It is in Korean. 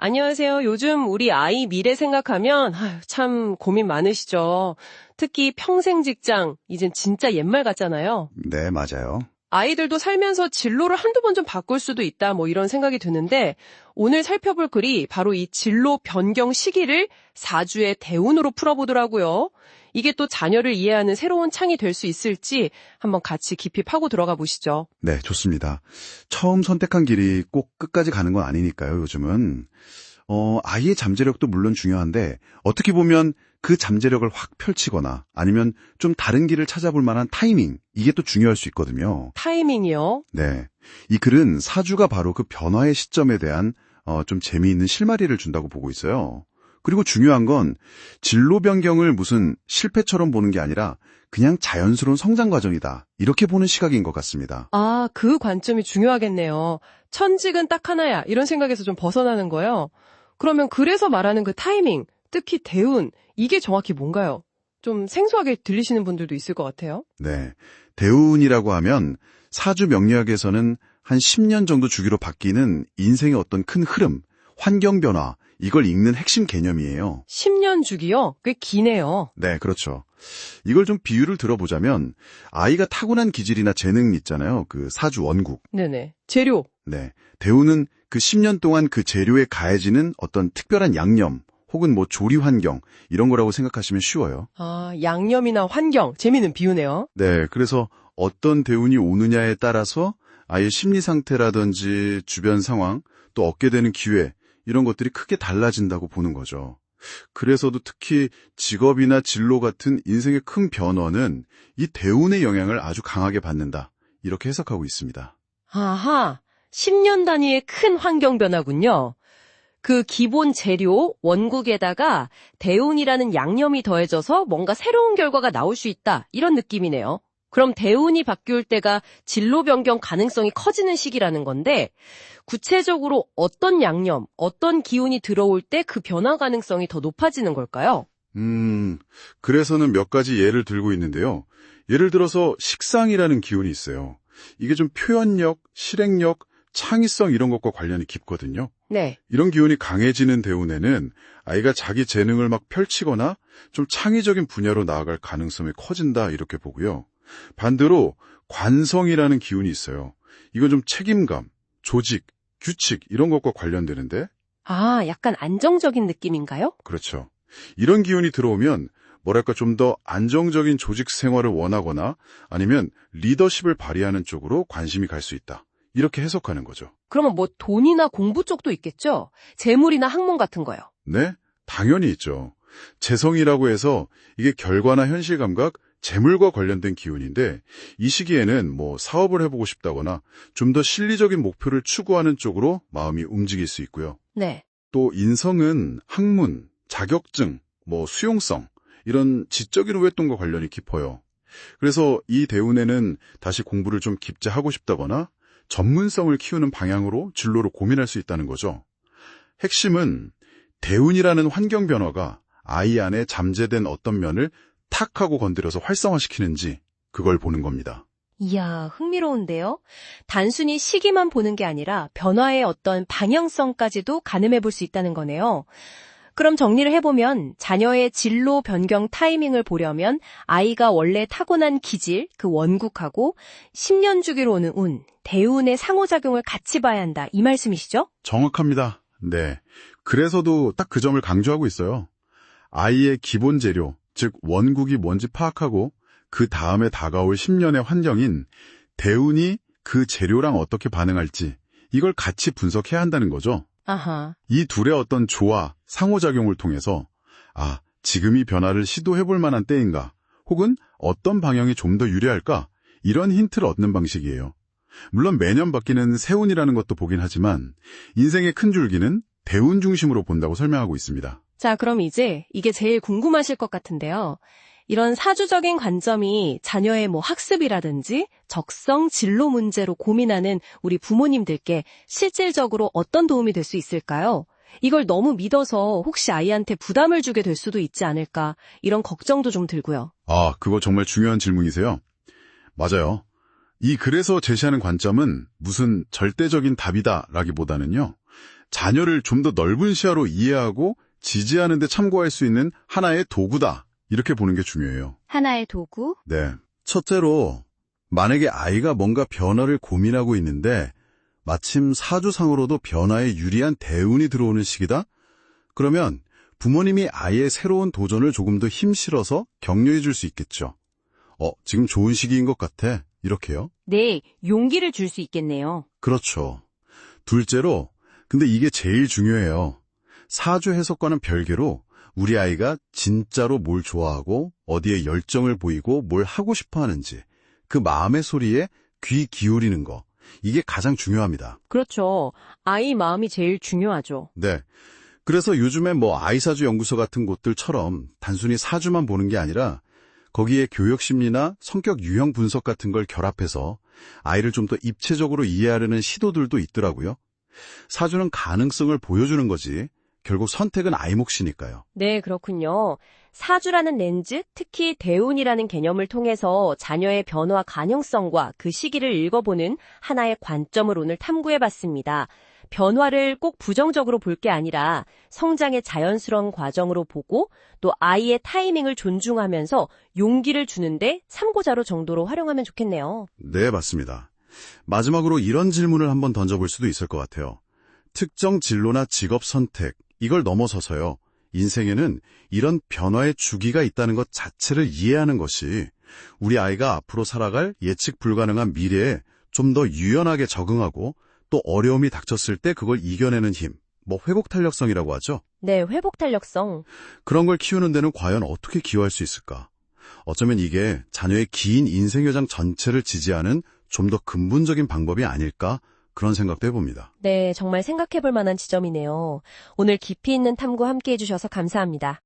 안녕하세요. 요즘 우리 아이 미래 생각하면 참 고민 많으시죠. 특히 평생 직장, 이젠 진짜 옛말 같잖아요. 네, 맞아요. 아이들도 살면서 진로를 한두 번 좀 바꿀 수도 있다, 이런 생각이 드는데, 오늘 살펴볼 글이 바로 이 진로 변경 시기를 사주의 대운으로 풀어보더라고요. 이게 또 자녀를 이해하는 새로운 창이 될 수 있을지 한번 같이 깊이 파고 들어가 보시죠. 네, 좋습니다. 처음 선택한 길이 꼭 끝까지 가는 건 아니니까요, 요즘은. 아이의 잠재력도 물론 중요한데, 어떻게 보면 그 잠재력을 확 펼치거나 아니면 좀 다른 길을 찾아볼 만한 타이밍, 이게 또 중요할 수 있거든요. 타이밍이요? 네. 이 글은 사주가 바로 그 변화의 시점에 대한 좀 재미있는 실마리를 준다고 보고 있어요. 그리고 중요한 건 진로 변경을 무슨 실패처럼 보는 게 아니라 그냥 자연스러운 성장 과정이다. 이렇게 보는 시각인 것 같습니다. 아, 그 관점이 중요하겠네요. 천직은 딱 하나야. 이런 생각에서 좀 벗어나는 거예요. 그러면 그래서 말하는 그 타이밍, 특히 대운, 이게 정확히 뭔가요? 좀 생소하게 들리시는 분들도 있을 것 같아요. 네. 대운이라고 하면 사주 명리학에서는 한 10년 정도 주기로 바뀌는 인생의 어떤 큰 흐름, 환경 변화, 이걸 읽는 핵심 개념이에요. 10년 주기요? 꽤 기네요. 네, 그렇죠. 이걸 좀 비유를 들어보자면 아이가 타고난 기질이나 재능 있잖아요. 그 사주 원국. 네네. 재료. 네. 대우는 그 10년 동안 그 재료에 가해지는 어떤 특별한 양념 혹은 뭐 조리 환경 이런 거라고 생각하시면 쉬워요. 아, 양념이나 환경. 재미있는 비유네요. 네. 그래서 어떤 대운이 오느냐에 따라서 아이의 심리 상태라든지 주변 상황 또 얻게 되는 기회 이런 것들이 크게 달라진다고 보는 거죠. 그래서도 특히 직업이나 진로 같은 인생의 큰 변화는 이 대운의 영향을 아주 강하게 받는다. 이렇게 해석하고 있습니다. 아하. 10년 단위의 큰 환경 변화군요. 그 기본 재료, 원국에다가 대운이라는 양념이 더해져서 뭔가 새로운 결과가 나올 수 있다. 이런 느낌이네요. 그럼 대운이 바뀔 때가 진로 변경 가능성이 커지는 시기라는 건데, 구체적으로 어떤 양념, 어떤 기운이 들어올 때 그 변화 가능성이 더 높아지는 걸까요? 그래서는 몇 가지 예를 들고 있는데요. 예를 들어서 식상이라는 기운이 있어요. 이게 좀 표현력, 실행력, 창의성 이런 것과 관련이 깊거든요. 네. 이런 기운이 강해지는 대운에는 아이가 자기 재능을 막 펼치거나 좀 창의적인 분야로 나아갈 가능성이 커진다 이렇게 보고요. 반대로 관성이라는 기운이 있어요. 이건 좀 책임감, 조직, 규칙 이런 것과 관련되는데 아, 약간 안정적인 느낌인가요? 그렇죠. 이런 기운이 들어오면 뭐랄까 좀 더 안정적인 조직 생활을 원하거나 아니면 리더십을 발휘하는 쪽으로 관심이 갈 수 있다. 이렇게 해석하는 거죠. 그러면 뭐 돈이나 공부 쪽도 있겠죠? 재물이나 학문 같은 거요. 네? 당연히 있죠. 재성이라고 해서 이게 결과나 현실 감각, 재물과 관련된 기운인데 이 시기에는 뭐 사업을 해보고 싶다거나 좀 더 실리적인 목표를 추구하는 쪽으로 마음이 움직일 수 있고요. 네. 또 인성은 학문, 자격증, 뭐 수용성 이런 지적인 활동과 관련이 깊어요. 그래서 이 대운에는 다시 공부를 좀 깊이 하고 싶다거나 전문성을 키우는 방향으로 진로를 고민할 수 있다는 거죠. 핵심은 대운이라는 환경 변화가 아이 안에 잠재된 어떤 면을 탁 하고 건드려서 활성화시키는지 그걸 보는 겁니다. 이야, 흥미로운데요? 단순히 시기만 보는 게 아니라 변화의 어떤 방향성까지도 가늠해 볼 수 있다는 거네요. 그럼 정리를 해보면 자녀의 진로 변경 타이밍을 보려면 아이가 원래 타고난 기질, 그 원국하고 10년 주기로 오는 운, 대운의 상호작용을 같이 봐야 한다. 이 말씀이시죠? 정확합니다. 네. 그래서도 딱 그 점을 강조하고 있어요. 아이의 기본 재료, 즉 원국이 뭔지 파악하고 그 다음에 다가올 10년의 환경인 대운이 그 재료랑 어떻게 반응할지 이걸 같이 분석해야 한다는 거죠. 아하. 이 둘의 어떤 조화, 상호작용을 통해서 지금 이 변화를 시도해볼 만한 때인가 혹은 어떤 방향이 좀 더 유리할까 이런 힌트를 얻는 방식이에요. 물론 매년 바뀌는 세운이라는 것도 보긴 하지만 인생의 큰 줄기는 대운 중심으로 본다고 설명하고 있습니다. 자, 그럼 이제 이게 제일 궁금하실 것 같은데요. 이런 사주적인 관점이 자녀의 학습이라든지 적성 진로 문제로 고민하는 우리 부모님들께 실질적으로 어떤 도움이 될 수 있을까요? 이걸 너무 믿어서 혹시 아이한테 부담을 주게 될 수도 있지 않을까 이런 걱정도 좀 들고요. 그거 정말 중요한 질문이세요. 맞아요. 이 글에서 제시하는 관점은 무슨 절대적인 답이다라기보다는요. 자녀를 좀 더 넓은 시야로 이해하고 지지하는 데 참고할 수 있는 하나의 도구다. 이렇게 보는 게 중요해요. 하나의 도구? 네. 첫째로 만약에 아이가 뭔가 변화를 고민하고 있는데 마침 사주상으로도 변화에 유리한 대운이 들어오는 시기다? 그러면 부모님이 아이의 새로운 도전을 조금 더 힘실어서 격려해 줄 수 있겠죠. 지금 좋은 시기인 것 같아. 이렇게요. 네, 용기를 줄 수 있겠네요. 그렇죠. 둘째로, 근데 이게 제일 중요해요. 사주 해석과는 별개로 우리 아이가 진짜로 뭘 좋아하고 어디에 열정을 보이고 뭘 하고 싶어 하는지 그 마음의 소리에 귀 기울이는 거. 이게 가장 중요합니다. 그렇죠. 아이 마음이 제일 중요하죠. 네. 그래서 요즘에 아이사주 연구소 같은 곳들처럼 단순히 사주만 보는 게 아니라 거기에 교육심리나 성격 유형 분석 같은 걸 결합해서 아이를 좀 더 입체적으로 이해하려는 시도들도 있더라고요. 사주는 가능성을 보여주는 거지 결국 선택은 아이 몫이니까요. 네, 그렇군요. 사주라는 렌즈, 특히 대운이라는 개념을 통해서 자녀의 변화 가능성과 그 시기를 읽어보는 하나의 관점을 오늘 탐구해봤습니다. 변화를 꼭 부정적으로 볼 게 아니라 성장의 자연스러운 과정으로 보고 또 아이의 타이밍을 존중하면서 용기를 주는데 참고자료 정도로 활용하면 좋겠네요. 네, 맞습니다. 마지막으로 이런 질문을 한번 던져볼 수도 있을 것 같아요. 특정 진로나 직업 선택, 이걸 넘어서서요. 인생에는 이런 변화의 주기가 있다는 것 자체를 이해하는 것이 우리 아이가 앞으로 살아갈 예측 불가능한 미래에 좀 더 유연하게 적응하고 또 어려움이 닥쳤을 때 그걸 이겨내는 힘, 회복 탄력성이라고 하죠. 네, 회복 탄력성. 그런 걸 키우는 데는 과연 어떻게 기여할 수 있을까? 어쩌면 이게 자녀의 긴 인생 여정 전체를 지지하는 좀 더 근본적인 방법이 아닐까? 그런 생각도 해봅니다. 네, 정말 생각해볼 만한 지점이네요. 오늘 깊이 있는 탐구 함께 해주셔서 감사합니다.